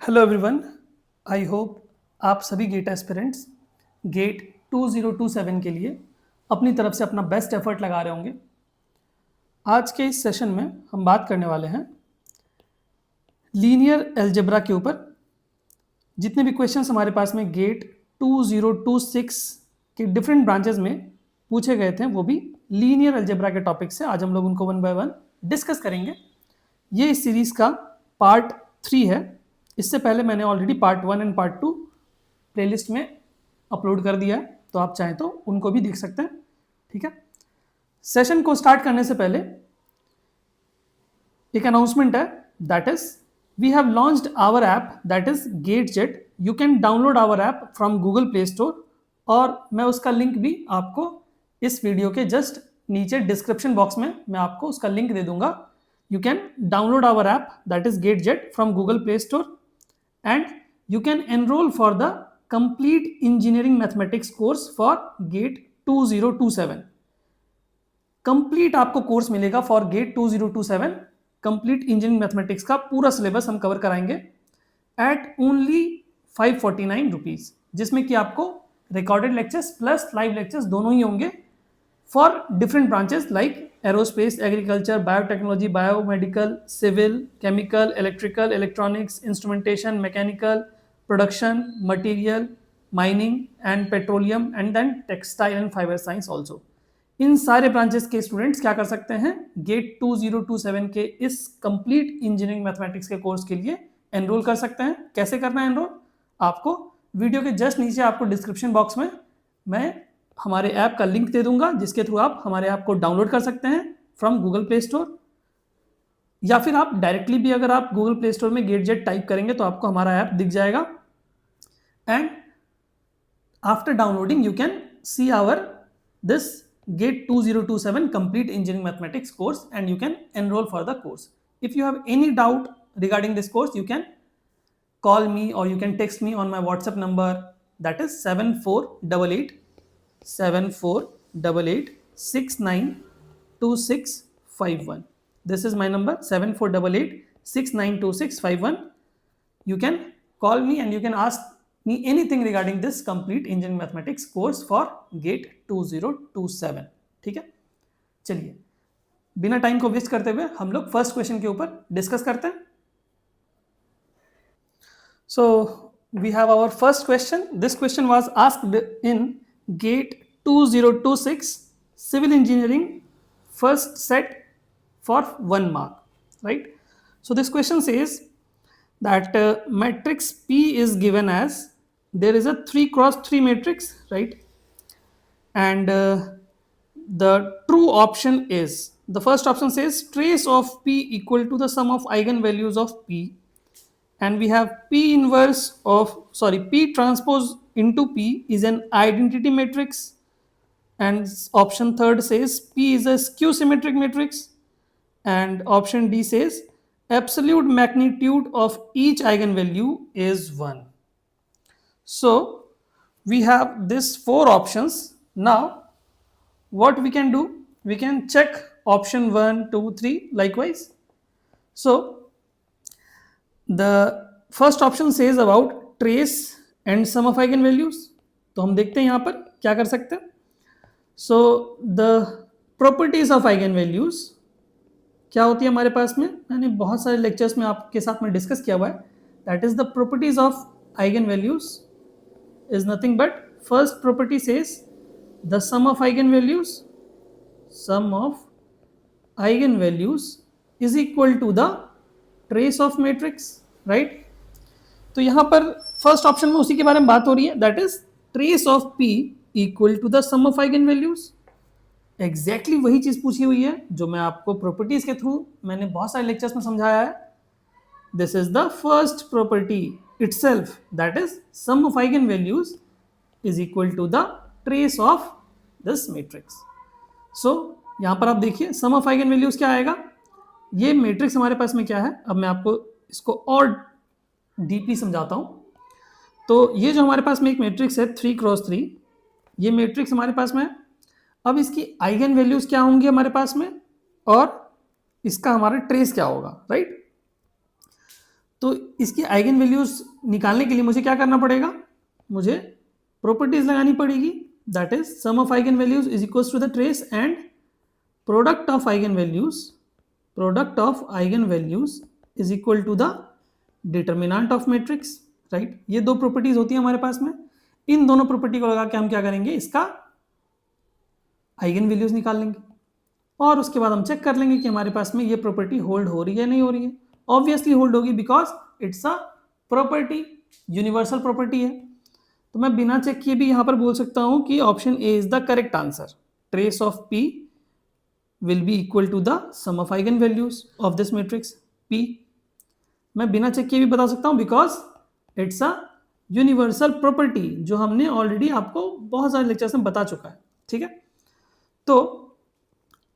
Hello everyone, I hope आप सभी gate aspirants gate 2027 के लिए अपनी तरफ से अपना बेस्ट एफर्ट लगा रहे होंगे। आज के इस सेशन में हम बात करने वाले हैं लीनियर अलजेब्रा के ऊपर। जितने भी क्वेश्चंस हमारे पास में गेट 2026 के डिफरेंट ब्रांचेस में पूछे गए थे वो भी लीनियर अलजेब्रा के टॉपिक से आज हम लोग उनको वन बाय वन डिस्कस करेंगे। ये इस सीरीज़ का पार्ट 3 है। इससे पहले मैंने already part 1 and part 2 playlist में अपलोड कर दिया है, तो आप चाहें तो उनको भी देख सकते हैं। ठीक है, सेशन को स्टार्ट करने से पहले एक अनाउंसमेंट है, that is we have launched our app that is GateJet। You can download our app from Google Play Store, और मैं उसका लिंक भी आपको इस वीडियो के जस्ट नीचे डिस्क्रिप्शन बॉक्स में मैं आपको उसका लिंक दे दूंगा। You can download our app that is GateJet from Google Play Store, and you can enroll for the complete engineering mathematics course for GATE 2027। Complete आपको कोर्स मिलेगा for GATE 2027। Complete engineering mathematics का पूरा syllabus हम cover कराएंगे eight only 549 rupees, जिसमें कि आपको recorded lectures plus live lectures दोनों ही होंगे for different branches like aerospace, agriculture, biotechnology, biomedical, civil, chemical, electrical, electronics, instrumentation, mechanical, production, material, mining and petroleum, and then textile and fibre science also. इन सारे branches के students क्या कर सकते हैं, गेट 2027 के इस कंप्लीट इंजीनियरिंग मैथमेटिक्स के कोर्स के लिए एनरोल कर सकते हैं। कैसे करना है एनरोल, आपको वीडियो के जस्ट नीचे आपको डिस्क्रिप्शन बॉक्स में मैं हमारे ऐप का लिंक दे दूंगा, जिसके थ्रू आप हमारे ऐप को डाउनलोड कर सकते हैं फ्रॉम गूगल प्ले स्टोर, या फिर आप डायरेक्टली भी अगर आप गूगल प्ले स्टोर में GateJet टाइप करेंगे तो आपको हमारा ऐप दिख जाएगा। And after downloading you can see our this GATE 2027 complete engineering mathematics course and you can enroll for the course. If you have any doubt regarding this course, you can call me or you can text me on my WhatsApp number, that is 7488 692651. This is my number 7488 692651. You can call me and you can ask me anything regarding this complete engineering mathematics course for GATE 2027। ठीक है, चलिए बिना time को waste करते हुए हम लोग first question के ऊपर डिस्कस करते हैं। So we have our first question. This question was asked in GATE 2026 civil engineering first set for 1 mark, right? So this question says that matrix P is given as, there is a 3 cross 3 matrix, right? And the true option is, the first option says trace of P equal to the sum of eigenvalues of P, and we have P transpose into P is an identity matrix, and option third says P is a skew symmetric matrix, and option D says absolute magnitude of each eigenvalue is 1. So we have these 4 options. Now what we can do, we can check option 1 2 3 likewise. So the first option says about trace and sum of eigenvalues, तो हम देखते हैं यहाँ पर क्या कर सकते हैं। So the properties of eigenvalues क्या होती है हमारे पास में, मैंने बहुत सारे लेक्चर्स में आपके साथ में डिस्कस किया हुआ है। That is the properties of eigenvalues is nothing but, first property says the sum of eigenvalues is equal to the trace of matrix, right? तो यहाँ पर फर्स्ट ऑप्शन में उसी के बारे में बात हो रही है, that is trace of P equal to the sum of eigenvalues। Exactly वही चीज पूछी हुई है जो मैं आपको प्रॉपर्टीज के थ्रू मैंने बहुत सारे लेक्चर्स में समझाया है। This is the first property itself, that is sum of eigenvalues is equal to the trace of this matrix। so यहाँ पर आप देखिए sum of eigenvalues क्या आएगा, ये मैट्रिक्स हमारे पास में क्या है, अब मैं आपको इसको और डीपली समझाता हूँ। तो ये जो हमारे पास में एक मैट्रिक्स है 3 क्रॉस 3, ये मैट्रिक्स हमारे पास में है। अब इसकी आइगन वैल्यूज क्या होंगी हमारे पास में, और इसका हमारा ट्रेस क्या होगा, राइट? तो इसकी आइगन वैल्यूज निकालने के लिए मुझे क्या करना पड़ेगा, मुझे प्रॉपर्टीज लगानी पड़ेगी, that is sum of eigen values is equals to the trace and product of eigen values is equal to the determinant of matrix, right. ये दो प्रॉपर्टीज होती है हमारे पास में, इन दोनों प्रॉपर्टी को लगा के हम क्या करेंगे, इसका आइगन वैल्यूज निकाल लेंगे और उसके बाद हम चेक कर लेंगे कि हमारे पास में ये प्रॉपर्टी होल्ड हो रही है नहीं हो रही है। ऑब्वियसली होल्ड होगी because it's a property, universal property है। तो मैं बिना चेक किए भी यहां पर बोल सकता हूं कि option A is the correct answer, trace of P will be equal to the sum of eigen values of this matrix P. मैं बिना चेक किए भी बता सकता हूं because it's a universal property, जो हमने ऑलरेडी आपको बहुत सारे लेक्चर्स में बता चुका है, ठीक है। तो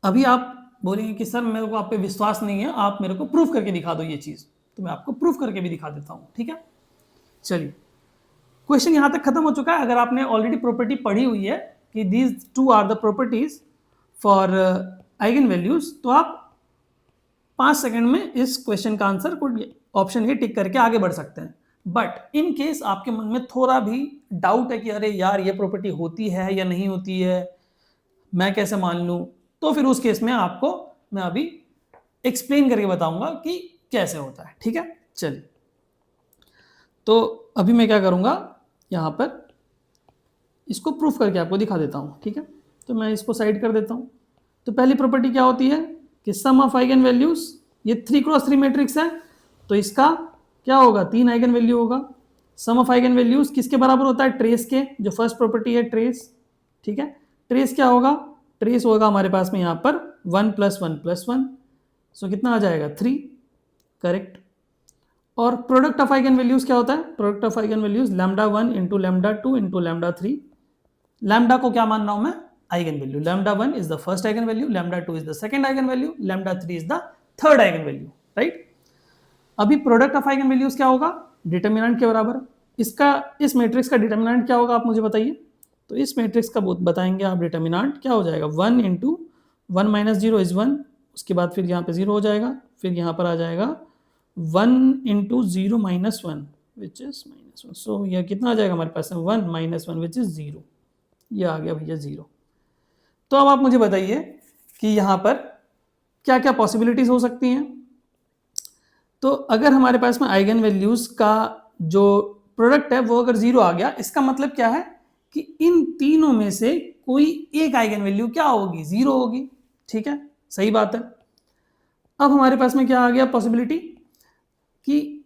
अभी आप बोलेंगे कि सर मेरे को आप पे विश्वास नहीं है, आप मेरे को प्रूफ करके दिखा दो ये चीज़, तो मैं आपको प्रूफ करके भी दिखा देता हूँ, ठीक है। चलिए, क्वेश्चन यहाँ तक खत्म हो चुका है। अगर आपने ऑलरेडी प्रॉपर्टी पढ़ी हुई है कि these two are the properties for eigen values, तो आप 5 सेकंड में इस क्वेश्चन का आंसर को ऑप्शन ए टिक करके आगे बढ़ सकते हैं। बट इन केस आपके मन में थोड़ा भी डाउट है कि अरे यार ये प्रॉपर्टी होती है या नहीं होती है, मैं कैसे मान लूँ, तो फिर उस केस में आपको मैं अभी एक्सप्लेन करके बताऊंगा कि कैसे होता है, ठीक है। चलिए, तो अभी मैं क्या करूंगा, यहाँ पर इसको प्रूफ करके आपको दिखा देता हूँ, ठीक है। तो मैं इसको साइड कर देता हूँ। तो पहली प्रॉपर्टी क्या होती है कि सम ऑफ आइगन वैल्यूज, ये 3x3 मैट्रिक्स है, तो इसका क्या होगा, 3 आइगन वैल्यू होगा। सम ऑफ आइगन वैल्यूज किसके बराबर होता है, ट्रेस के, जो फर्स्ट प्रॉपर्टी है ट्रेस, ठीक है। ट्रेस क्या होगा, ट्रेस होगा हमारे पास में यहाँ पर 1 + 1 + 1, सो कितना आ जाएगा 3, करेक्ट। और प्रोडक्ट ऑफ आइगन वैल्यूज क्या होता है, product of eigen values λ1 × λ2 × λ3। Lambda को क्या मान रहा हूं मैं, eigen value. λ1 is the first eigen value, λ2 is the second eigen value, λ3 is the third eigen value, right. अभी प्रोडक्ट ऑफ आइगन वैल्यूज क्या होगा, डिटर्मिनेंट के बराबर। इसका, इस मैट्रिक्स का डिटर्मिनेंट क्या होगा आप मुझे बताइए। तो इस मैट्रिक्स का बताएंगे आप, डिटर्मिनेंट क्या हो जाएगा, 1 × 1 - 0 इज 1, उसके बाद फिर यहाँ पे 0 हो जाएगा, फिर यहाँ पर आ जाएगा 1 × 0 - 1 विच इज -1, सो यह कितना आ जाएगा हमारे पास, 1 - 1 विच इज 0, ये आ गया भैया 0। तो अब आप मुझे बताइए कि यहाँ पर क्या क्या पॉसिबिलिटीज हो सकती हैं। तो अगर हमारे पास में आइगन वैल्यूज का जो प्रोडक्ट है वो अगर 0 आ गया, इसका मतलब क्या है कि इन तीनों में से कोई एक आइगन वैल्यू क्या होगी, 0 होगी, ठीक है, सही बात है। अब हमारे पास में क्या आ गया पॉसिबिलिटी कि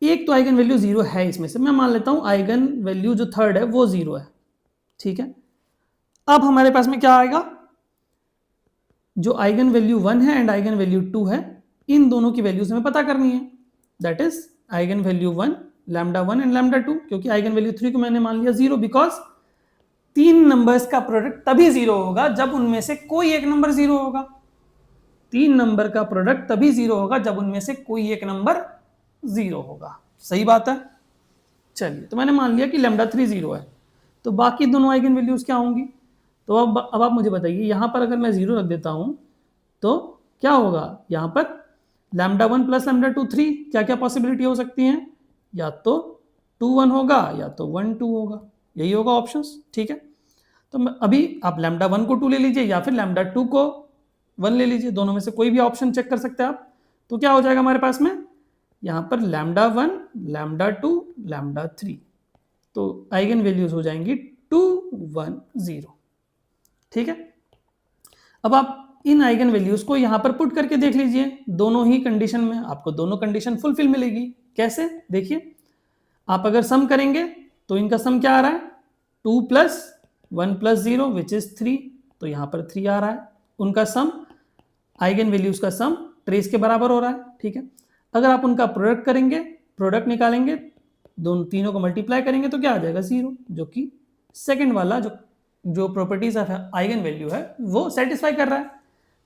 एक तो आइगन वैल्यू 0 है, इसमें से मैं मान लेता हूं आइगन वैल्यू जो थर्ड है वो 0 है, ठीक है। अब हमारे पास में क्या आएगा, जो आइगन वैल्यू 1 है एंड आइगन वैल्यू 2 है, इन दोनों की वैल्यूज हमें पता करनी है, that is eigen value 1 λ1 and λ2, क्योंकि आइगन वैल्यू 3 को मैंने मान लिया 0 बिकॉज 3 नंबर्स का प्रोडक्ट तभी 0 होगा जब उनमें से कोई एक नंबर 0 होगा। 3 नंबर का प्रोडक्ट तभी 0 होगा जब उनमें से कोई एक नंबर 0 होगा, सही बात है। चलिए, तो मैंने मान लिया कि λ3 0 है, तो बाकी दोनों आइगन वैल्यूज क्या होंगी। तो अब आप मुझे बताइए, यहां पर अगर मैं 0 रख देता हूं तो क्या होगा, यहां पर λ1 + λ2 3, क्या क्या पॉसिबिलिटी हो सकती हैं, या तो 2 1 होगा या तो 1 2 होगा, यही होगा ऑप्शंस, ठीक है। तो अभी आप λ1 को 2 ले लीजिए या फिर λ2 को 1 ले लीजिए, दोनों में से कोई भी ऑप्शन चेक कर सकते हैं आप। तो क्या हो जाएगा हमारे पास में, यहाँ पर λ1 λ2 λ3, तो आइगन वैल्यूज हो जाएंगी 2 1 0, ठीक है। अब आप इन आइगन वैल्यूज को यहां पर पुट करके देख लीजिए, दोनों ही कंडीशन में आपको दोनों कंडीशन फुलफिल मिलेगी। कैसे, देखिए, आप अगर सम करेंगे तो इनका सम क्या आ रहा है, 2 + 1 + 0 विच इज 3, तो यहां पर 3 आ रहा है। उनका सम, आइगन वैल्यूज का सम ट्रेस के बराबर हो रहा है, ठीक है। अगर आप उनका प्रोडक्ट करेंगे, प्रोडक्ट निकालेंगे, दोनों तीनों को मल्टीप्लाई करेंगे तो क्या आ जाएगा 0, जो कि सेकंड वाला जो प्रॉपर्टीज ऑफ आइगन वैल्यू है वो सेटिस्फाई कर रहा है।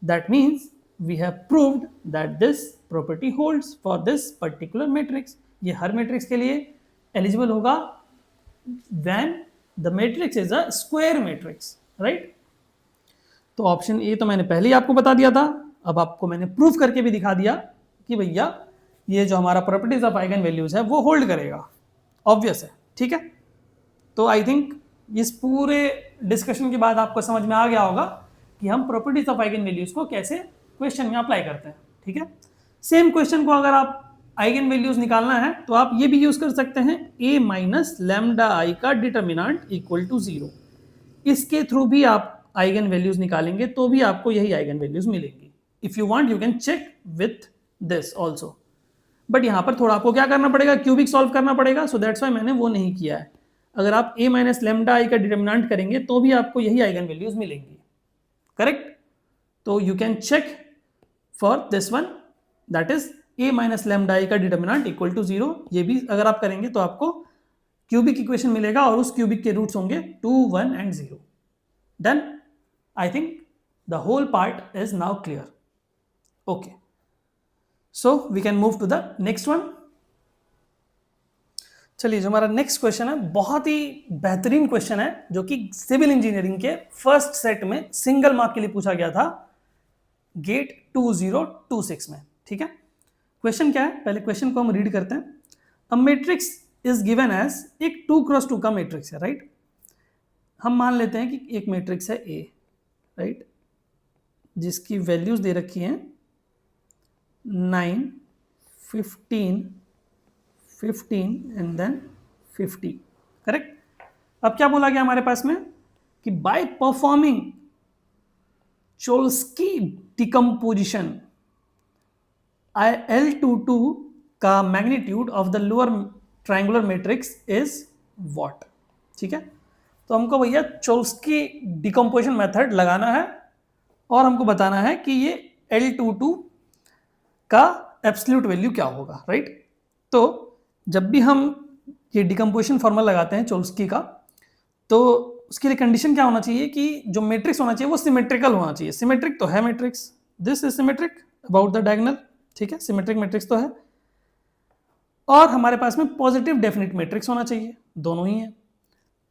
That means we have proved that this property holds for this particular matrix. ये हर मैट्रिक्स के लिए एलिजिबल होगा when the matrix is a square matrix, right. तो ऑप्शन ए तो मैंने पहले ही आपको बता दिया था, अब आपको मैंने प्रूफ करके भी दिखा दिया कि भैया ये जो हमारा प्रॉपर्टीज ऑफ आइगन वैल्यूज है वो होल्ड करेगा, ऑब्वियस है, ठीक है। तो आई थिंक इस पूरे डिस्कशन के बाद आपको समझ में आ गया होगा कि हम प्रॉपर्टीज ऑफ आइगन वैल्यूज को कैसे क्वेश्चन में अप्लाई करते हैं, ठीक है। सेम क्वेश्चन को अगर आप आइगन वैल्यूज निकालना है तो आप ये भी यूज कर सकते हैं, a माइनस लैम्डा आई का डिटर्मिनांट इक्वल टू 0। इसके थ्रू भी आप आइगन वैल्यूज निकालेंगे तो भी आपको यही आइगन वैल्यूज मिलेंगी। If you want you can check with this also, but यहाँ पर थोड़ा आपको क्या करना पड़ेगा, क्यूबिक सॉल्व करना पड़ेगा, सो दैट्स वाई मैंने वो नहीं किया है। अगर आप a माइनस लेमडा आई का डिटर्मिनेंट करेंगे तो भी आपको यही आइगन वैल्यूज मिलेंगी, करेक्ट। तो you can check for this one, that is a minus lambda I का डिटर्मिनेंट इक्वल टू 0। ये भी अगर आप करेंगे तो आपको क्यूबिक इक्वेशन मिलेगा और उस क्यूबिक के रूट्स होंगे 2, 1 and 0। Then I think the whole part is now clear, okay. So we can move to the next one. चलिए, जो हमारा नेक्स्ट क्वेश्चन है बहुत ही बेहतरीन क्वेश्चन है, जो कि सिविल इंजीनियरिंग के फर्स्ट सेट में सिंगल मार्क के लिए पूछा गया था, गेट 2026 में, ठीक है। क्वेश्चन क्या है, पहले क्वेश्चन को हम रीड करते हैं। A matrix is given as, एक 2x2 का मैट्रिक्स है, राइट। हम मान लेते हैं कि एक मैट्रिक्स है ए, राइट, जिसकी वैल्यूज दे रखी हैं 9, 15, 15 एंड देन 50, करेक्ट। अब क्या बोला गया हमारे पास में कि बाय परफॉर्मिंग चोल्स्की डिकम्पोजिशन L22 का magnitude of the lower triangular matrix is what, ठीक है। तो हमको भैया चोल्स्की डिकम्पोजिशन मेथड लगाना है और हमको बताना है कि ये L22 का एब्सोल्यूट वैल्यू क्या होगा, राइट। तो जब भी हम ये डिकम्पोजिशन फॉर्मूला लगाते हैं चोल्स्की का, तो उसके लिए कंडीशन क्या होना चाहिए कि जो मैट्रिक्स होना चाहिए वो सिमेट्रिकल होना चाहिए। सिमेट्रिक तो है matrix, this is symmetric about the diagonal, ठीक है, सिमेट्रिक मैट्रिक्स तो है। और हमारे पास में पॉजिटिव डेफिनिट मैट्रिक्स होना चाहिए, दोनों ही है।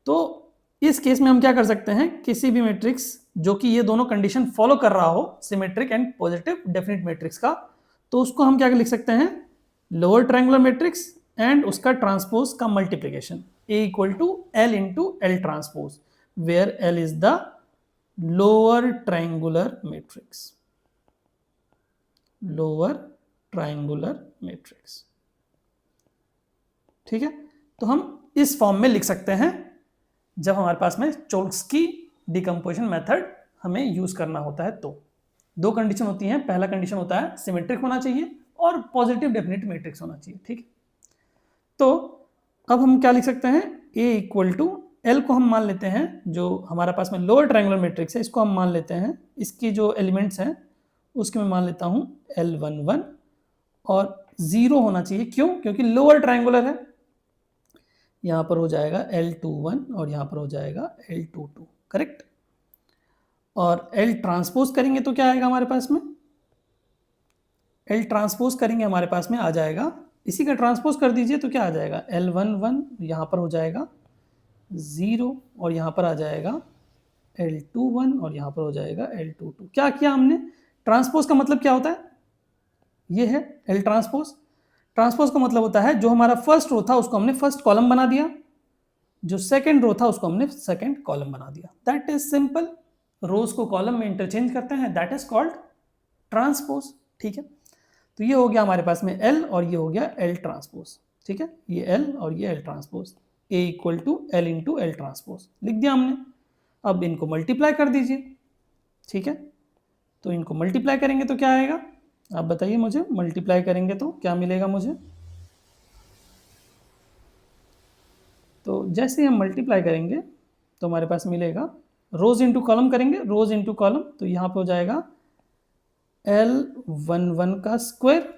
तो इस केस में हम क्या कर सकते हैं, किसी भी मैट्रिक्स जो कि ये दोनों कंडीशन फॉलो कर रहा हो, symmetric and positive definite matrix का, तो उसको हम क्या लिख सकते हैं, लोअर ट्रायंगुलर मैट्रिक्स एंड उसका ट्रांसपोज का multiplication, A equal to L into L transpose, where L is the lower triangular matrix, lower triangular matrix, ठीक है। तो हम इस फॉर्म में लिख सकते हैं जब हमारे पास में चोल्स्की डिकम्पोजिशन मेथड हमें यूज करना होता है। तो दो कंडीशन होती हैं, पहला कंडीशन होता है सिमेट्रिक होना चाहिए और पॉजिटिव डेफिनिट मैट्रिक्स होना चाहिए, ठीक है। तो अब हम क्या लिख सकते हैं, A इक्वल टू L को हम मान लेते हैं, जो हमारे पास में लोअर ट्रायंगुलर मैट्रिक्स है इसको हम मान लेते हैं, इसकी जो एलिमेंट्स हैं उसके मैं मान लेता हूं L11 और 0 होना चाहिए, क्यों, क्योंकि लोअर ट्रायंगुलर है। यहाँ पर हो जाएगा L21 और यहाँ पर हो जाएगा L22, करेक्ट। और L ट्रांसपोज करेंगे तो क्या आएगा हमारे पास में, L ट्रांसपोज करेंगे हमारे पास में आ जाएगा, इसी का ट्रांसपोज कर दीजिए तो क्या आ जाएगा, L11 यहाँ पर हो जाएगा 0 और यहाँ पर आ जाएगा L21 और यहाँ पर हो जाएगा L22। क्या किया हमने, ट्रांसपोज का मतलब क्या होता है, ये है L ट्रांसपोज। ट्रांसपोज का मतलब होता है जो हमारा फर्स्ट रो था उसको हमने फर्स्ट कॉलम बना दिया, जो सेकंड रो था उसको हमने सेकंड कॉलम बना दिया, दैट इज सिंपल। रोज को कॉलम में इंटरचेंज करते हैं, दैट इज कॉल्ड ट्रांसपोज, ठीक है। तो ये हो गया हमारे पास में L और ये हो गया L ट्रांसपोज, ठीक है, ये L और ये L transpose, A equal to L into L transpose लिख दिया हमने। अब इनको मल्टीप्लाई कर दीजिए, ठीक है। तो इनको मल्टीप्लाई करेंगे तो क्या आएगा, आप बताइए मुझे, मल्टीप्लाई करेंगे तो क्या मिलेगा मुझे। तो जैसे हम मल्टीप्लाई करेंगे तो हमारे पास मिलेगा, रोज इंटू कॉलम करेंगे, रोज इंटू कॉलम, तो यहाँ पे हो जाएगा L11 का स्क्वायर,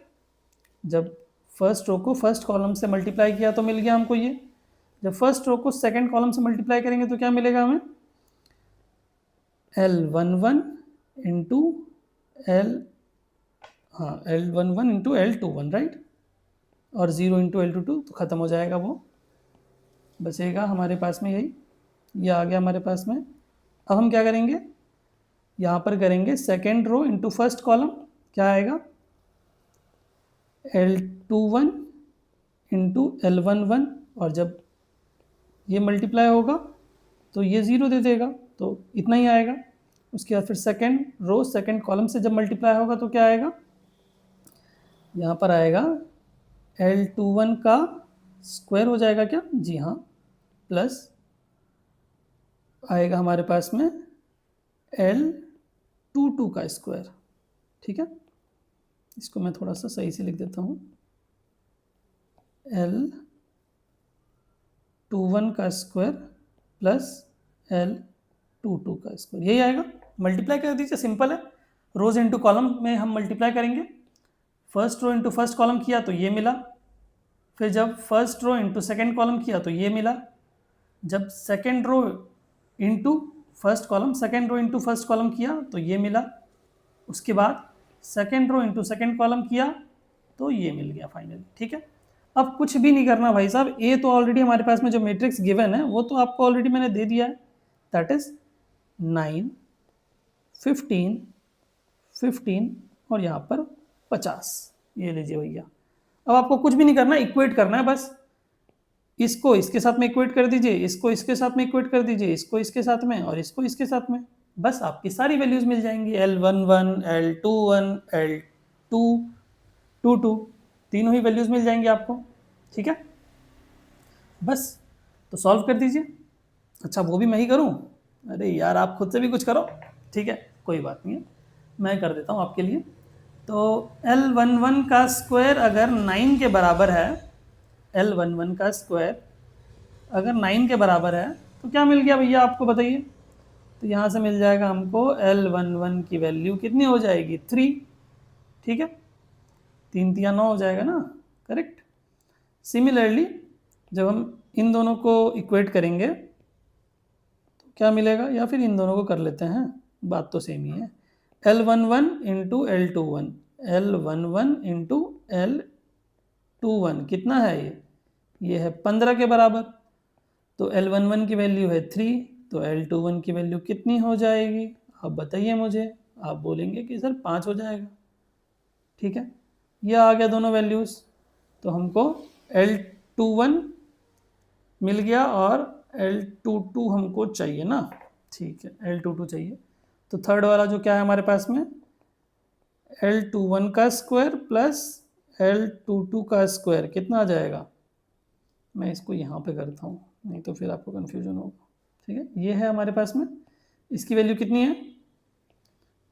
जब फर्स्ट रो को फर्स्ट कॉलम से मल्टीप्लाई किया तो मिल गया हमको ये, जब फर्स्ट रो को सेकंड कॉलम से मल्टीप्लाई करेंगे तो क्या मिलेगा हमें, L11 into L11 into L21, right, और 0 इंटू L22, तो ख़त्म हो जाएगा, वो बचेगा हमारे पास में यही, ये आ गया हमारे पास में। अब हम क्या करेंगे, यहाँ पर करेंगे second row into first column, क्या आएगा, L21 L21 इंटू L11, और जब ये मल्टीप्लाई होगा तो ये 0 दे देगा, तो इतना ही आएगा। उसके बाद फिर सेकेंड रो सेकेंड कॉलम से जब मल्टीप्लाई होगा तो क्या आएगा, यहाँ पर आएगा L21 का स्क्वायर हो जाएगा क्या, जी हाँ, प्लस आएगा हमारे पास में L22 का स्क्वायर। ठीक है, इसको मैं थोड़ा सा सही से लिख देता हूँ, L21 का स्क्वायर प्लस L22 का स्क्वायर, यही आएगा। मल्टीप्लाई कर दीजिए, सिंपल है, रोज इनटू कॉलम में हम मल्टीप्लाई करेंगे। First row into first column किया तो ये मिला, फिर जब first row into second column किया तो ये मिला, जब second row into first column second row into first column किया तो ये मिला, उसके बाद second row into second column किया तो ये मिल गया फाइनली। ठीक है, अब कुछ भी नहीं करना भाई साहब, ए तो ऑलरेडी हमारे पास में जो मैट्रिक्स गिवन है वो तो आपको ऑलरेडी मैंने दे दिया है, दैट इज 9, 15, 15 और यहाँ पर 50, ये लीजिए भैया। अब आपको कुछ भी नहीं करना, इक्वेट करना है बस, इसको इसके साथ में इक्वेट कर दीजिए, इसको इसके साथ में इक्वेट कर दीजिए, इसको इसके साथ में और इसको इसके साथ में, बस आपकी सारी वैल्यूज मिल जाएंगी, L11, L21, L22, तीनों ही वैल्यूज मिल जाएंगी आपको। ठीक है, बस तो सॉल्व कर दीजिए। अच्छा वो भी मैं ही करूं, अरे यार आप खुद से भी कुछ करो। ठीक है, कोई बात नहीं है, मैं कर देता हूं आपके लिए। तो L11 का स्क्वायर अगर 9 के बराबर है, L11 का स्क्वायर अगर 9 के बराबर है तो क्या मिल गया भैया आपको बताइए। तो यहाँ से मिल जाएगा हमको L11 की वैल्यू कितनी हो जाएगी, 3। ठीक है, 3 3 9 हो जाएगा ना, करेक्ट। सिमिलरली जब हम इन दोनों को इक्वेट करेंगे तो क्या मिलेगा, या फिर इन दोनों को कर लेते हैं, बात तो सेम ही है। L11 into L21, L11 into L21 कितना है ये है 15 के बराबर। तो L11 की वैल्यू है 3, तो L21 की वैल्यू कितनी हो जाएगी आप बताइए मुझे। आप बोलेंगे कि सर 5 हो जाएगा। ठीक है, ये आ गया दोनों वैल्यूज़, तो हमको L21 मिल गया और L22 हमको चाहिए ना। ठीक है, L22 चाहिए, तो थर्ड वाला जो क्या है हमारे पास में, L21 का स्क्वायर प्लस L22 का स्क्वायर कितना आ जाएगा। मैं इसको यहाँ पे करता हूँ, नहीं तो फिर आपको कन्फ्यूजन होगा। ठीक है, ये है हमारे पास में, इसकी वैल्यू कितनी है,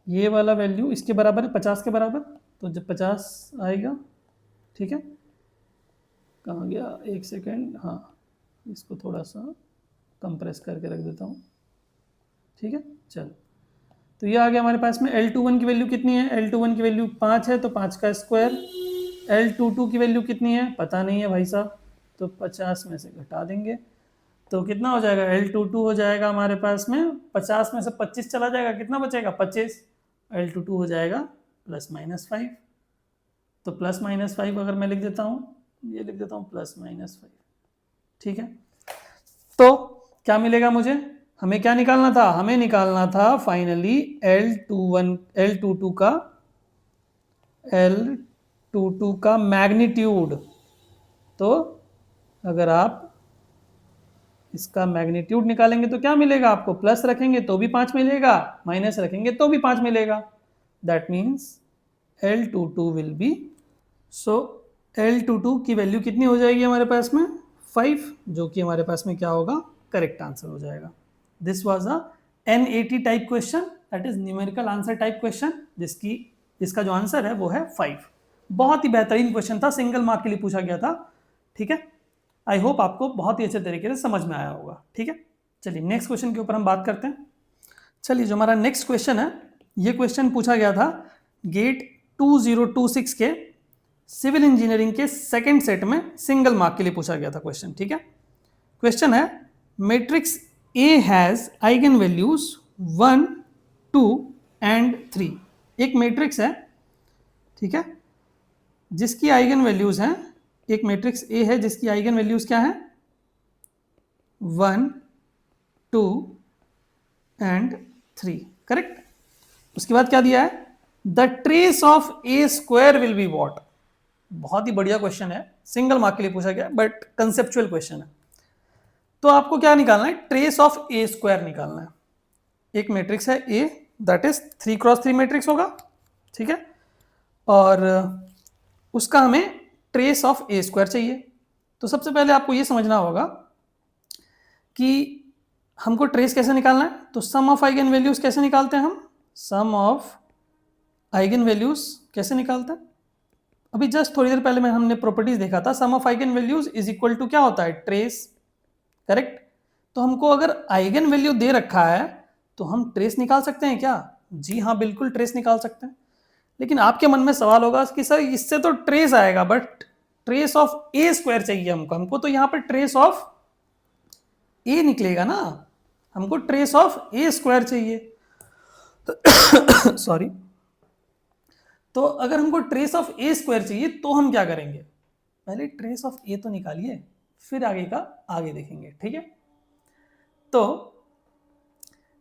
ये वाला वैल्यू इसके बराबर है 50 के बराबर, तो जब 50 आएगा, ठीक है, कहाँ गया, एक सेकेंड, हाँ इसको थोड़ा सा कंप्रेस करके रख देता हूँ। ठीक है, चलो, तो ये आ गया हमारे पास में। L21 की वैल्यू कितनी है, L21 की वैल्यू 5 है, तो 5 का स्क्वायर। L22 की वैल्यू कितनी है पता नहीं है भाई साहब, तो 50 में से घटा देंगे तो कितना हो जाएगा, L22 हो जाएगा हमारे पास में 50 में से 25 चला जाएगा, कितना बचेगा 25, L22 हो जाएगा ±5। तो ±5 अगर मैं लिख देता हूँ, ये लिख देता हूँ ±5। ठीक है, तो क्या मिलेगा मुझे, हमें क्या निकालना था, हमें निकालना था फाइनली L22 का मैग्नीट्यूड। तो अगर आप इसका मैग्नीट्यूड निकालेंगे तो क्या मिलेगा आपको, प्लस रखेंगे तो भी 5 मिलेगा, माइनस रखेंगे तो भी 5 मिलेगा, that means L22 will be, so L22 की वैल्यू कितनी हो जाएगी हमारे पास में 5, जो कि हमारे पास में क्या होगा, करेक्ट आंसर हो जाएगा। This was a N80 type question, that is numerical answer type question, जिसका जो आंसर है वो है 5। बहुत ही बेहतरीन क्वेश्चन था, सिंगल मार्क के लिए पूछा गया था। ठीक है, आई होप आपको बहुत ही अच्छे तरीके से समझ में आया होगा। ठीक है, चलिए नेक्स्ट क्वेश्चन के ऊपर हम बात करते हैं। चलिए, जो हमारा नेक्स्ट क्वेश्चन है, ये क्वेश्चन पूछा गया था गेट 2026 के सिविल इंजीनियरिंग के सेकंड सेट में, सिंगल मार्क के लिए पूछा गया था क्वेश्चन। ठीक है, क्वेश्चन है matrix A has eigen values 1, 2 and 3। एक मैट्रिक्स है, ठीक है, जिसकी आइगन वैल्यूज हैं, एक मैट्रिक्स A है जिसकी आइगन वैल्यूज क्या है 1, 2 एंड 3, करेक्ट। उसके बाद क्या दिया है, the trace of A square will be what. बहुत ही बढ़िया क्वेश्चन है, सिंगल मार्क के लिए पूछा गया बट कंसेप्चुअल क्वेश्चन है। तो आपको क्या निकालना है, ट्रेस ऑफ ए स्क्वायर निकालना है। एक मैट्रिक्स है ए, दैट इज 3x3 मैट्रिक्स होगा, ठीक है, और उसका हमें ट्रेस ऑफ ए स्क्वायर चाहिए। तो सबसे पहले आपको ये समझना होगा कि हमको ट्रेस कैसे निकालना है। तो सम ऑफ आइगन वैल्यूज कैसे निकालते हैं हम, सम ऑफ आइगन वैल्यूज कैसे निकालते हैं। अभी जस्ट थोड़ी देर पहले में हमने प्रॉपर्टीज देखा था, sum of eigen values is equal to क्या होता है, ट्रेस, करेक्ट। तो हमको अगर आइगन वैल्यू दे रखा है तो हम ट्रेस निकाल सकते हैं क्या, जी हाँ बिल्कुल ट्रेस निकाल सकते हैं। लेकिन आपके मन में सवाल होगा कि सर इससे तो ट्रेस आएगा but trace of A square चाहिए हमको तो यहाँ पर ट्रेस ऑफ ए निकलेगा ना, हमको ट्रेस ऑफ ए स्क्वायर चाहिए। सॉरी, तो अगर हमको ट्रेस ऑफ ए स्क्वायर चाहिए तो हम क्या करेंगे, पहले ट्रेस ऑफ ए तो निकालिए, फिर आगे का आगे देखेंगे, ठीक है। तो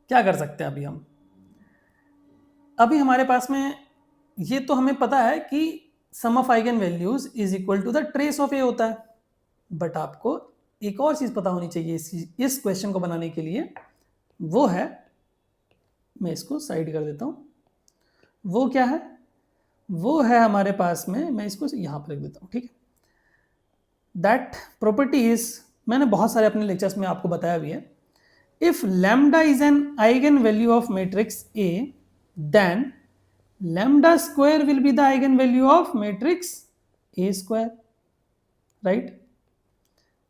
क्या कर सकते हैं अभी हमारे पास में ये तो हमें पता है कि sum of eigen values is equal to the trace of A होता है, बट आपको एक और चीज पता होनी चाहिए इस क्वेश्चन को बनाने के लिए, वो है, मैं इसको साइड कर देता हूं, वो क्या है, वो है हमारे पास में, मैं इसको यहां पर लिख देता हूं, ठीक है। दैट प्रॉपर्टी इज, मैंने बहुत सारे अपने लेक्चर्स में आपको बताया भी है, if lambda is an eigen value of matrix A then lambda square will be the eigenvalue of matrix A square, right?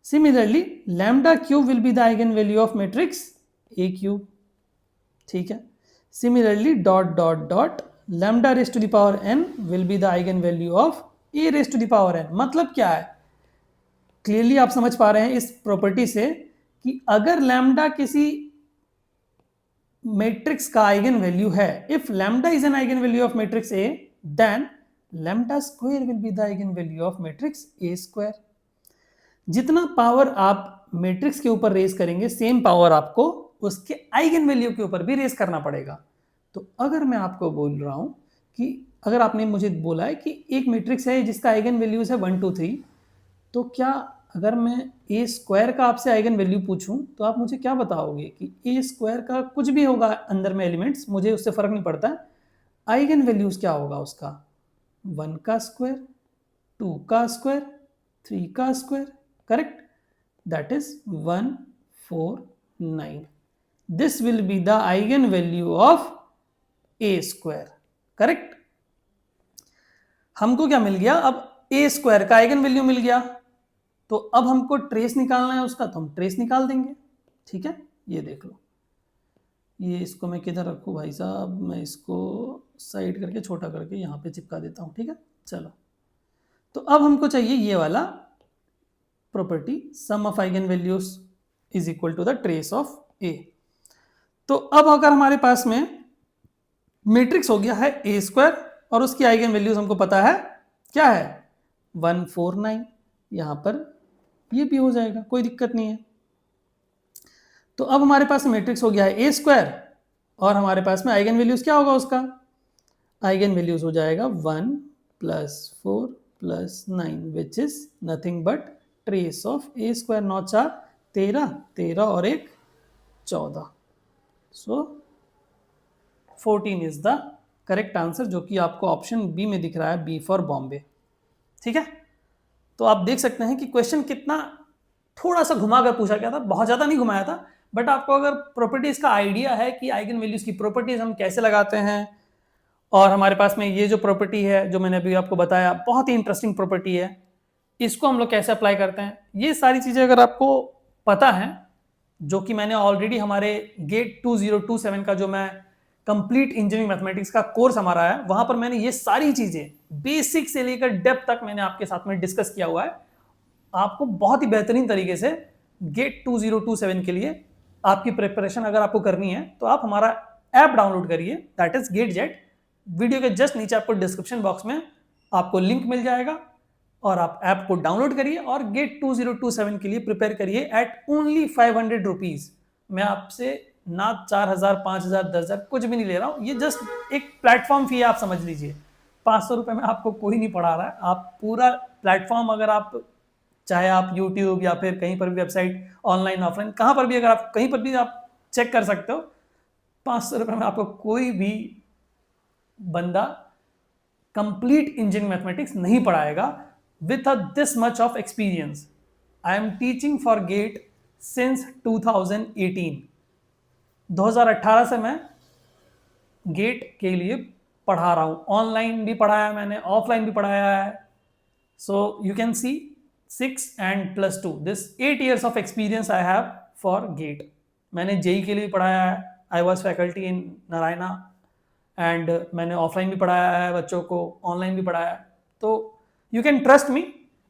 Similarly, lambda cube will be the eigenvalue of matrix A cube, ठीक है। Similarly, dot dot dot lambda raised to the power n will be the eigenvalue of A raised to the power n। मतलब क्या है, clearly आप समझ पा रहे हैं इस प्रॉपर्टी से कि अगर लैम्डा किसी मैट्रिक्स का आइगन वैल्यू है, if lambda is an eigen value of matrix A then lambda square will be the eigen value of matrix A square. जितना पावर आप मैट्रिक्स के ऊपर रेज करेंगे सेम पावर आपको उसके आइगन वैल्यू के ऊपर भी रेज करना पड़ेगा। तो अगर मैं आपको बोल रहा हूं कि अगर आपने मुझे बोला है कि एक मैट्रिक्स है जिसका आइगन वैल्यूज है 1 2 3, तो क्या अगर मैं ए स्क्वायर का आपसे आइगन वैल्यू पूछूं तो आप मुझे क्या बताओगे कि ए स्क्वायर का कुछ भी होगा अंदर में एलिमेंट्स, मुझे उससे फर्क नहीं पड़ता, आइगन वैल्यूज क्या होगा उसका, 1 का स्क्वायर, 2 का स्क्वायर, 3 का square, correct, that is 1 4 9। This will be the eigen value of A square, correct. हमको क्या मिल गया, अब ए स्क्वायर का आइगन वैल्यू मिल गया, तो अब हमको ट्रेस निकालना है उसका, तो हम ट्रेस निकाल देंगे, ठीक है। ये देख लो, ये इसको मैं किधर रखूं भाई साहब, मैं इसको साइड करके छोटा करके यहाँ पे चिपका देता हूँ, ठीक है। चलो, तो अब हमको चाहिए ये वाला property, sum of eigen values is equal to the trace of A. तो अब अगर हमारे पास में मैट्रिक्स हो गया है ए स्क्वायर और उसकी आइगन वैल्यूज हमको पता है क्या है 1 4 9, यहां पर ये भी हो जाएगा, कोई दिक्कत नहीं है। तो अब हमारे पास मैट्रिक्स हो गया है ए स्क्वायर और हमारे पास में आइगन वैल्यूज क्या होगा उसका, आइगन वैल्यूज हो जाएगा 1 + 4 + 9 which is nothing but trace of A square. 9 4 13, 13 और 1 14, सो 14 इज द करेक्ट आंसर, जो कि आपको ऑप्शन बी में दिख रहा है, बी फॉर बॉम्बे, ठीक है। तो आप देख सकते हैं कि क्वेश्चन कितना थोड़ा सा घुमा कर पूछा गया था, बहुत ज़्यादा नहीं घुमाया था, बट आपको अगर प्रॉपर्टीज का आइडिया है कि आइगन वैल्यूज की प्रॉपर्टीज हम कैसे लगाते हैं, और हमारे पास में ये जो प्रॉपर्टी है जो मैंने अभी आपको बताया बहुत ही इंटरेस्टिंग प्रॉपर्टी है, इसको हम लोग कैसे अप्लाई करते हैं, ये सारी चीज़ें अगर आपको पता है, जो कि मैंने ऑलरेडी हमारे गेट 2027 का जो मैं कंप्लीट इंजीनियरिंग मैथमेटिक्स का कोर्स हमारा है, वहां पर मैंने ये सारी चीजें बेसिक से लेकर डेप्थ तक मैंने आपके साथ में डिस्कस किया हुआ है। आपको बहुत ही बेहतरीन तरीके से गेट 2027 के लिए आपकी प्रिपरेशन अगर आपको करनी है तो आप हमारा ऐप डाउनलोड करिए, that is get jet. Video के जस्ट नीचे आपको डिस्क्रिप्शन बॉक्स में आपको लिंक मिल जाएगा और आप ऐप को डाउनलोड करिए और गेट 2027 के लिए प्रिपेयर करिए एट ओनली 500 रुपीज। मैं आपसे ना 4000 5000 10,000 कुछ भी नहीं ले रहा हूं, ये जस्ट एक प्लेटफॉर्म फी है, आप समझ लीजिए ₹500 में आपको कोई नहीं पढ़ा रहा है। आप पूरा प्लेटफॉर्म, अगर आप चाहे आप यूट्यूब या फिर कहीं पर भी वेबसाइट, ऑनलाइन ऑफलाइन कहाँ पर भी, अगर आप कहीं पर भी आप चेक कर सकते हो, ₹500 में आपको कोई भी बंदा कंप्लीट इंजीनियरिंग मैथमेटिक्स नहीं पढ़ाएगा with this much of experience. I am teaching for GATE since 2018। 2018 से मैं गेट के लिए पढ़ा रहा हूँ। ऑनलाइन भी पढ़ाया मैंने, ऑफलाइन भी पढ़ाया है। So you can C 6 and +2 this 8 years of experience I have for GATE। मैंने जेई के लिए भी पढ़ाया है। I was faculty in Narayana and मैंने ऑफलाइन भी पढ़ाया है बच्चों को, ऑनलाइन भी पढ़ाया है। तो you can trust me,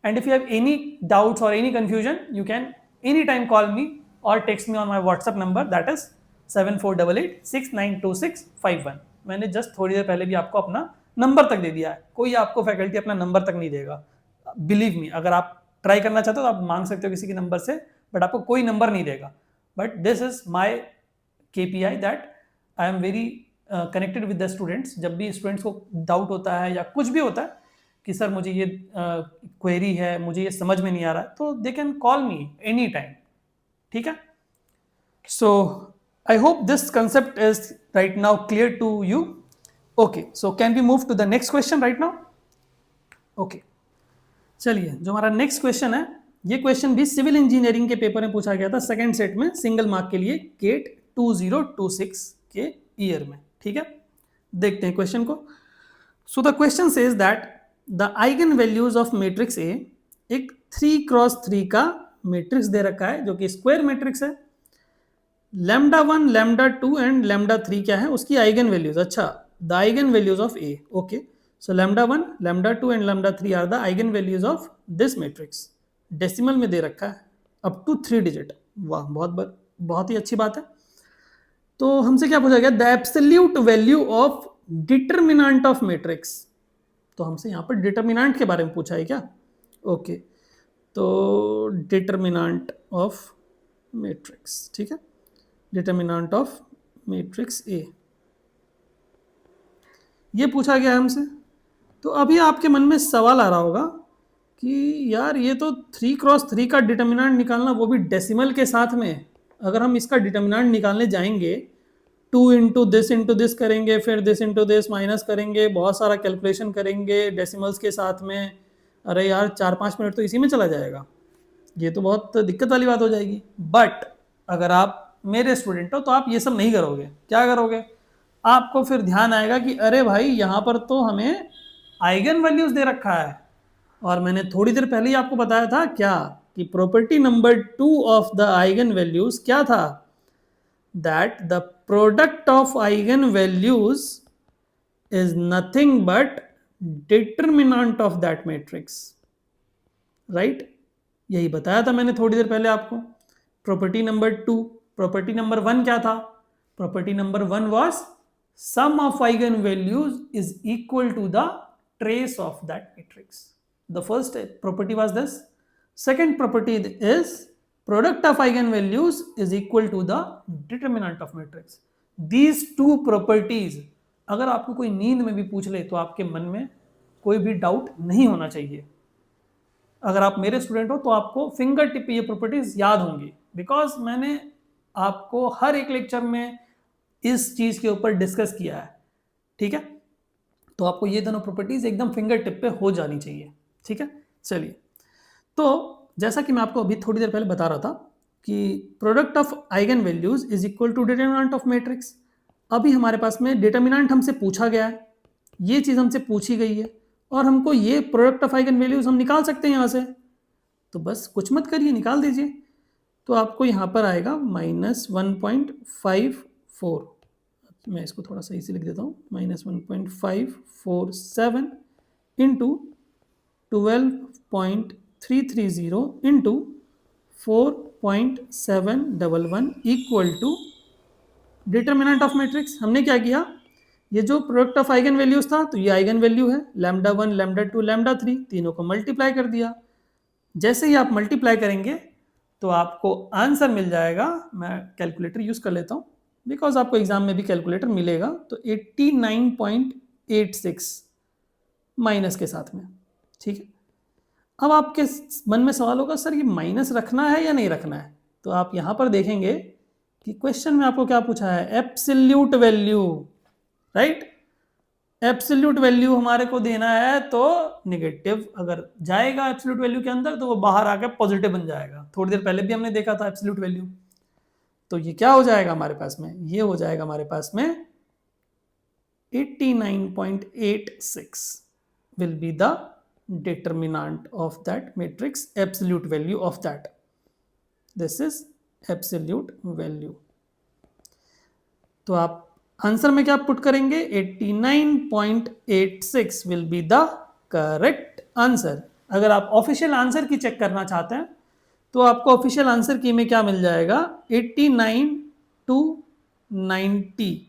and if you have any doubts और any confusion you can any time call me और text me on my WhatsApp number, that is 7488692651। मैंने जस्ट थोड़ी देर पहले भी आपको अपना नंबर तक दे दिया है। कोई आपको फैकल्टी अपना नंबर तक नहीं देगा, बिलीव मी। अगर आप ट्राई करना चाहते हो तो आप मांग सकते हो किसी के नंबर से, बट आपको कोई नंबर नहीं देगा। But this is my KPI that I am very connected with the students. जब भी स्टूडेंट्स को डाउट होता है या कुछ भी होता है कि सर मुझे ये क्वेरी है, मुझे ये समझ में नहीं आ रहा है, तो they can call me any time. ठीक है, so I hope this concept is right now clear to you. Okay, so can we move to the next question right now? Okay, चलिए, जो हमारा नेक्स्ट क्वेश्चन है, ये question भी civil engineering के paper में पूछा गया था, सेकंड सेट में, सिंगल मार्क के लिए, गेट 2026 के ईयर में। ठीक है, देखते हैं क्वेश्चन को। So the question says that the eigen values of matrix ए, एक 3x3 का मैट्रिक्स दे रखा है जो कि स्क्वायर मैट्रिक्स है। λ1, λ2 एंड λ3 क्या है, उसकी आइगन वैल्यूज। अच्छा, the eigen values of A. Okay, so λ1, λ2 and λ3 are the eigen values of this matrix। Decimal में दे रखा है, अप टू 3 डिजिट। वाह, बहुत ही अच्छी बात है। तो हमसे क्या पूछा गया, the absolute value of determinant of matrix. तो हमसे यहाँ पर डिटरमिनेंट के बारे में पूछा है क्या? ओके, तो डिटरमिनेंट ऑफ मैट्रिक्स, ठीक है, डिटरमिनेंट ऑफ मैट्रिक्स ए, ये पूछा गया हमसे। तो अभी आपके मन में सवाल आ रहा होगा कि यार ये तो 3x3 का डिटरमिनेंट निकालना, वो भी डेसिमल के साथ में, अगर हम इसका डिटरमिनेंट निकालने जाएंगे 2 इंटू दिस करेंगे, फिर दिस इंटू दिस माइनस करेंगे, बहुत सारा कैलकुलेशन करेंगे डेसिमल्स के साथ में, अरे यार 4-5 मिनट तो इसी में चला जाएगा, ये तो बहुत दिक्कत वाली बात हो जाएगी। बट अगर आप मेरे स्टूडेंट हो तो आप ये सब नहीं करोगे। क्या करोगे? आपको फिर ध्यान आएगा कि अरे भाई यहाँ पर तो हमें आइगन वैल्यूज दे रखा है, और मैंने थोड़ी देर पहले ही आपको बताया था क्या, कि property number 2 of the eigen values क्या था, that the product of eigen values is nothing but determinant of that matrix. Right, यही बताया था मैंने थोड़ी देर पहले आपको। प्रॉपर्टी नंबर 2, प्रॉपर्टी नंबर 1 क्या था? Property number 1 was sum of eigenvalues is equal to the trace of that matrix. The first property was this. Second property is product of eigenvalues is equal to the determinant of matrix. These two properties, अगर आपको कोई नींद में भी पूछ ले तो आपके मन में कोई भी डाउट नहीं होना चाहिए। अगर आप मेरे स्टूडेंट हो तो आपको फिंगर टिप पे ये प्रॉपर्टीज याद होंगी, बिकॉज मैंने आपको हर एक लेक्चर में इस चीज के ऊपर डिस्कस किया है। ठीक है, तो आपको ये दोनों प्रॉपर्टीज एकदम फिंगर टिप पे हो जानी चाहिए। ठीक है, चलिए, तो जैसा कि मैं आपको अभी थोड़ी देर पहले बता रहा था कि product of eigen values is equal to determinant of matrix. अभी हमारे पास में डिटरमिनेंट हमसे पूछा गया है, ये चीज हमसे पूछी गई है, और हमको ये प्रोडक्ट ऑफ आइगन वैल्यूज हम निकाल सकते हैं यहाँ से। तो बस कुछ मत करिए, निकाल दीजिए। तो आपको यहाँ पर आएगा -1.54, मैं इसको थोड़ा सही से लिख देता हूँ, -1.547 into 12.330 into 4.711 equal to determinant of matrix. हमने क्या किया, ये जो प्रोडक्ट ऑफ आइगन वैल्यूज था, तो ये आइगन वैल्यू है, λ1, λ2, λ3, तीनों को मल्टीप्लाई कर दिया। जैसे ही आप मल्टीप्लाई करेंगे तो आपको आंसर मिल जाएगा। मैं कैलकुलेटर यूज कर लेता हूँ, बिकॉज आपको एग्जाम में भी कैलकुलेटर मिलेगा। तो 89.86 माइनस के साथ में, ठीक है। अब आपके मन में सवाल होगा सर ये माइनस रखना है या नहीं रखना है, तो आप यहां पर देखेंगे कि क्वेश्चन में आपको क्या पूछा है, absolute value, right. Absolute value हमारे को देना है, तो नेगेटिव अगर जाएगा एब्सोल्यूट वैल्यू के अंदर तो वो बाहर आकर पॉजिटिव बन जाएगा। थोड़ी देर पहले भी हमने देखा था एब्सोल्यूट वैल्यू। तो ये क्या हो जाएगा हमारे पास में, ये हो जाएगा हमारे पास में 89.86 will be the determinant of that matrix, absolute value of that. This is absolute value. तो आप आंसर में क्या पुट करेंगे, 89.86 will be the correct answer। अगर आप ऑफिशियल आंसर की चेक करना चाहते हैं तो आपको ऑफिशियल आंसर की में क्या मिल जाएगा, 89 to 90।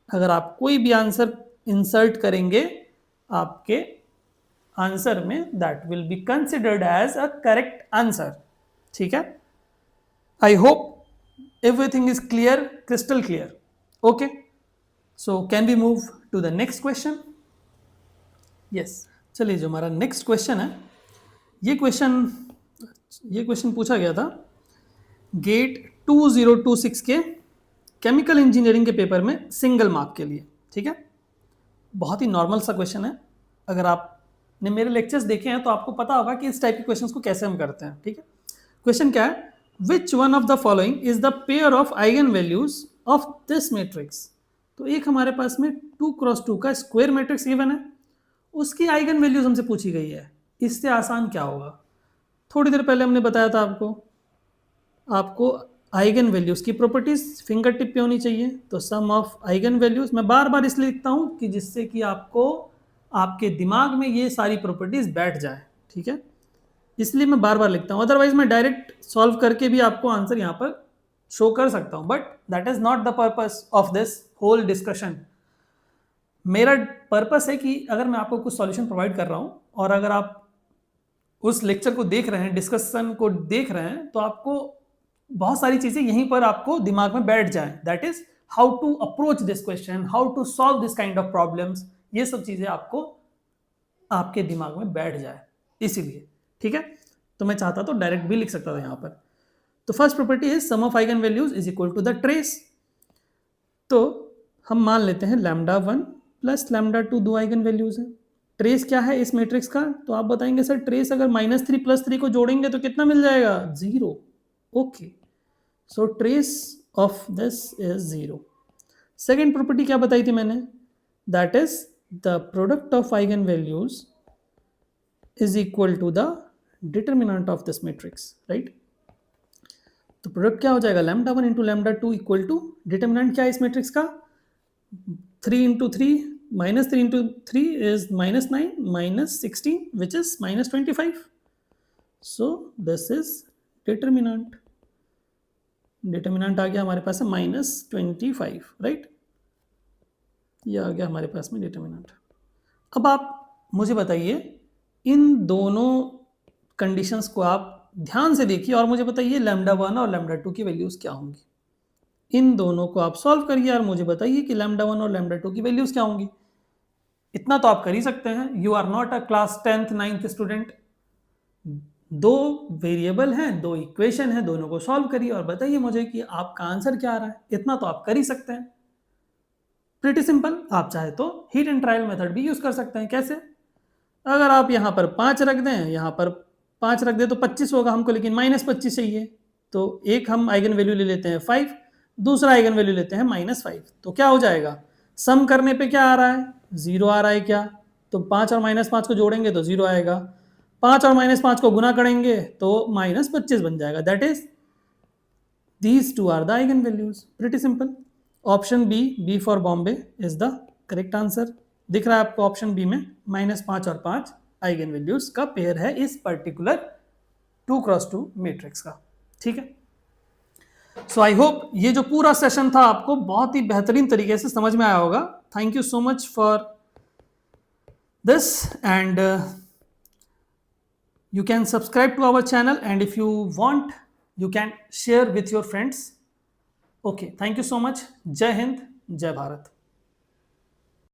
अगर आप कोई भी आंसर इंसर्ट करेंगे आपके आंसर में, that will be considered as a correct answer, ठीक है। I hope everything is clear, crystal clear, okay. So can we move to the next question. Yes, चलिए जो हमारा नेक्स्ट क्वेश्चन है, ये क्वेश्चन पूछा गया था गेट 2026 के केमिकल इंजीनियरिंग के पेपर में सिंगल मार्क के लिए, ठीक है। बहुत ही नॉर्मल सा क्वेश्चन है। अगर आपने मेरे लेक्चर्स देखे हैं तो आपको पता होगा कि इस टाइप के क्वेश्चंस को कैसे हम करते हैं, ठीक है। क्वेश्चन क्या है, which one of the following is the pair of eigen values of this matrix. तो एक हमारे पास में 2x2 का स्क्वायर मैट्रिक्स गिवन है, उसकी आइगन वैल्यूज हमसे पूछी गई है। इससे आसान क्या होगा, थोड़ी देर पहले हमने बताया था आपको आइगन वैल्यूज की प्रॉपर्टीज फिंगर टिप पे होनी चाहिए। तो सम ऑफ आइगन वैल्यूज मैं बार बार इसलिए लिखता हूं कि जिससे कि आपको आपके दिमाग में ये सारी प्रॉपर्टीज बैठ जाए, ठीक है। इसलिए मैं बार बार लिखता हूं, अदरवाइज मैं डायरेक्ट सॉल्व करके भी आपको आंसर यहां पर शो कर सकता हूं, but that is not the purpose of this whole discussion. मेरा पर्पस है कि अगर मैं आपको कुछ सॉल्यूशन प्रोवाइड कर रहा हूं और अगर आप उस लेक्चर को देख रहे हैं, डिस्कशन को देख रहे हैं, तो आपको बहुत सारी चीजें यहीं पर आपको दिमाग में बैठ जाएं। That is how to approach this question, how to solve this kind of problems, ये सब चीजें आपको आपके दिमाग में बैठ जाए, इसीलिए, ठीक है। तो मैं चाहता तो डायरेक्ट भी लिख सकता था यहां पर। तो फर्स्ट प्रॉपर्टी है sum of eigen values is equal to the trace. तो हम मान लेते हैं λ1 प्लस λ2 दो आइगन वैल्यूज हैं। ट्रेस क्या है इस मैट्रिक्स का, तो आप बताएंगे सर ट्रेस अगर -3 + 3 को जोड़ेंगे तो कितना मिल जाएगा, 0। Okay, so trace of this is 0। Second property क्या बताई थी मैंने, that is the product of eigen values is equal to the determinant of this matrix, right. तो प्रोडक्ट क्या हो जाएगा, λ1 इंटू λ2 इक्वल टू डिटर्मिनेंट क्या है इस मैट्रिक्स का, 3 into 3 -3 into 3 is -9 -16 which is -25. So this is determinant आ गया हमारे पास है -25, राइट। ये आ गया हमारे पास में डिटर्मिनेंट। अब आप मुझे बताइए इन दोनों कंडीशंस को आप ध्यान से देखिए और मुझे बताइए λ1 और λ2 की वैल्यूज क्या होंगी। इन दोनों को आप सॉल्व करिए और मुझे बताइए कि λ1 और λ2 की वैल्यूज क्या होंगी। इतना तो आप कर ही सकते हैं, you are not a class 10th 9th student. दो वेरिएबल हैं, दो इक्वेशन है, दोनों को सॉल्व करिए और बताइए मुझे कि आपका आंसर क्या आ रहा है। इतना तो आप कर ही सकते हैं, प्रीटी सिंपल। आप चाहे तो हिट एंड ट्रायल मेथड भी यूज कर सकते हैं। कैसे, अगर आप यहाँ पर 5 रख दें, यहाँ पर 5 रख दें तो 25 होगा हमको, लेकिन -25 चाहिए। तो एक हम आइगन वैल्यू ले लेते हैं 5, दूसरा आइगन वैल्यू लेते हैं -5। तो क्या हो जाएगा, सम करने पे क्या आ रहा है, 0 आ रहा है क्या, तो 5 और -5 को जोड़ेंगे तो 0 आएगा, 5 और -5 को गुना करेंगे तो -25 बन जाएगा। That is these two are the eigen values, pretty simple. Option B for Bombay is the correct answer. दिख रहा है आपको ऑप्शन बी में -5 और 5 आइगन वैल्यूज का पेयर है इस पर्टिकुलर 2x2 मैट्रिक्स का, ठीक है। सो आई होप ये जो पूरा सेशन था आपको बहुत ही बेहतरीन तरीके से समझ में आया होगा। Thank you so much for this and you can subscribe to our channel, and if you want you can share with your friends. Okay, thank you so much. Jai Hind, Jai Bharat.